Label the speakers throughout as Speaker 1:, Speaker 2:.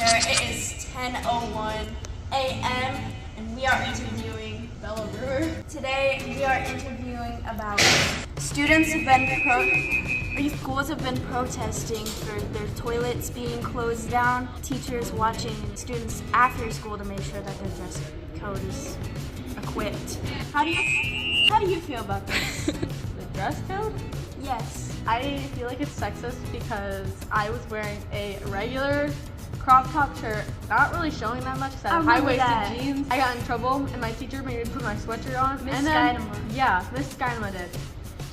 Speaker 1: here. It is 10:01 a.m. and we are interviewing Bella Brewer. Today we are interviewing about schools have been protesting for their toilets being closed down, teachers watching students after school to make sure that their dress code is equipped. How do you feel about this?
Speaker 2: The dress code?
Speaker 1: Yes.
Speaker 2: I feel like it's sexist because I was wearing a regular crop top shirt, not really showing that much, because I had high-waisted jeans. I got in trouble and my teacher made me put my sweatshirt on.
Speaker 1: Miss Skynema.
Speaker 2: Yeah, Miss Skynema did.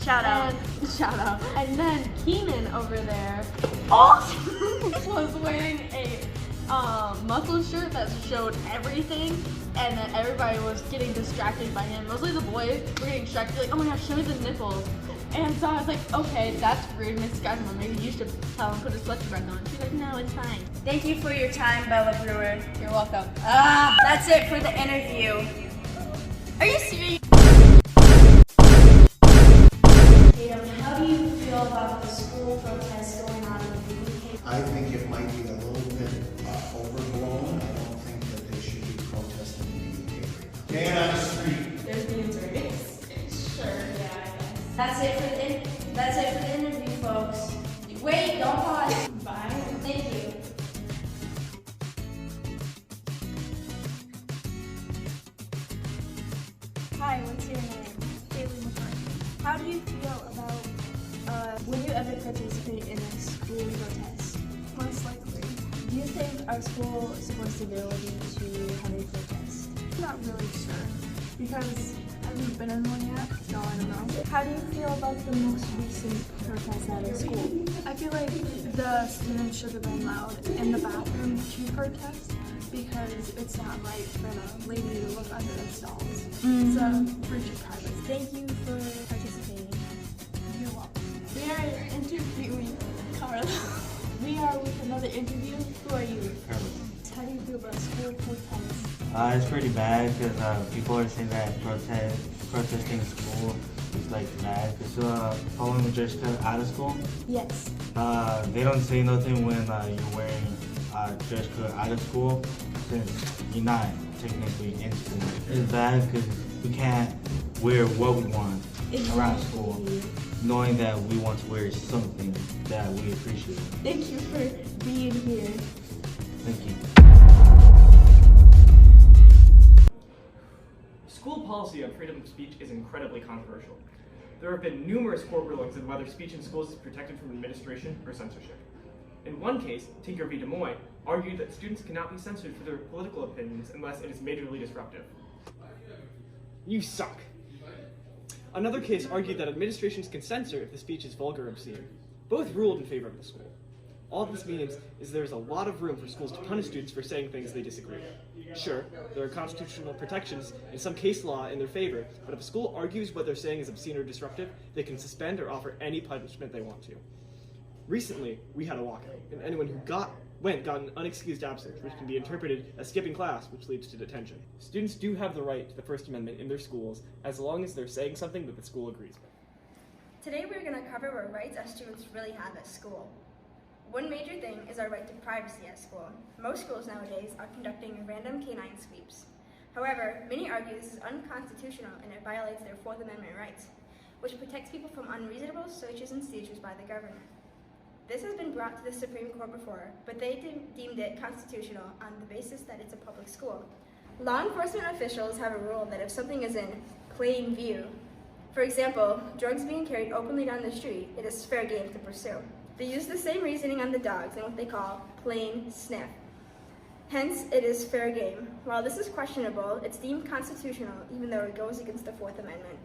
Speaker 1: Shout out.
Speaker 2: And then Keenan over there was wearing a muscle shirt that showed everything, and then everybody was getting distracted by him. Mostly the boys were getting distracted, like, oh my gosh, show me the nipples. And so I was like, okay, that's rude, Miss Skynema. Maybe you should tell him to put his sweatshirt back on. She's like, no, it's fine.
Speaker 1: Thank you for your time, Bella Brewer.
Speaker 2: You're welcome.
Speaker 1: That's it for the interview. Are you serious? How do you feel about the school protests going on in the UK?
Speaker 3: I think it might be a little bit overblown. I don't think that they should be protesting in the UK right now. Stand on the street.
Speaker 2: There's the answer. Sure, yeah, I guess.
Speaker 1: That's it for the interview, folks. Wait, don't pause.
Speaker 2: Bye.
Speaker 1: Thank you. Hi, what's your name?
Speaker 4: Haylie McCarthy.
Speaker 1: How do you feel about, would you ever participate in a school protest?
Speaker 4: Most likely.
Speaker 1: Do you think our school supports the ability to have a protest?
Speaker 4: I'm not really sure because I haven't been in one yet, so I don't know.
Speaker 1: How do you feel about the most recent protest at our school?
Speaker 4: I feel like the students should have been allowed in the bathroom to protest because it's not right for the lady to look under the stalls. It's a breach of privacy.
Speaker 1: Thank you for participating.
Speaker 4: You're welcome.
Speaker 1: We are interviewing Carla. We are with another interview. Who are you? How do you feel about school protests?
Speaker 5: It's pretty bad because people are saying that protesting school is like bad. Because following the dress code out of school,
Speaker 1: Yes.
Speaker 5: they don't say nothing when you're wearing dress code out of school, since you're not technically in school. It's bad because we can't wear what we want around school, knowing that we want to wear something that we appreciate.
Speaker 1: Thank you for being here.
Speaker 5: Thank you.
Speaker 6: School policy on freedom of speech is incredibly controversial. There have been numerous court rulings on whether speech in schools is protected from administration or censorship. In one case, Tinker v. Des Moines argued that students cannot be censored for their political opinions unless it is majorly disruptive. You suck. Another case argued that administrations can censor if the speech is vulgar or obscene. Both ruled in favor of the school. All this means is there's a lot of room for schools to punish students for saying things they disagree with. Sure, there are constitutional protections and some case law in their favor, but if a school argues what they're saying is obscene or disruptive, they can suspend or offer any punishment they want to. Recently, we had a walkout, and anyone who got an unexcused absence, which can be interpreted as skipping class, which leads to detention. Students do have the right to the First Amendment in their schools, as long as they're saying something that the school agrees with.
Speaker 7: Today we're going to cover what rights our students really have at school. One major thing is our right to privacy at school. Most schools nowadays are conducting random canine sweeps. However, many argue this is unconstitutional and it violates their Fourth Amendment rights, which protects people from unreasonable searches and seizures by the government. This has been brought to the Supreme Court before, but they deemed it constitutional on the basis that it's a public school. Law enforcement officials have a rule that if something is in plain view, for example, drugs being carried openly down the street, it is fair game to pursue. They use the same reasoning on the dogs in what they call plain sniff. Hence, it is fair game. While this is questionable, it's deemed constitutional even though it goes against the Fourth Amendment.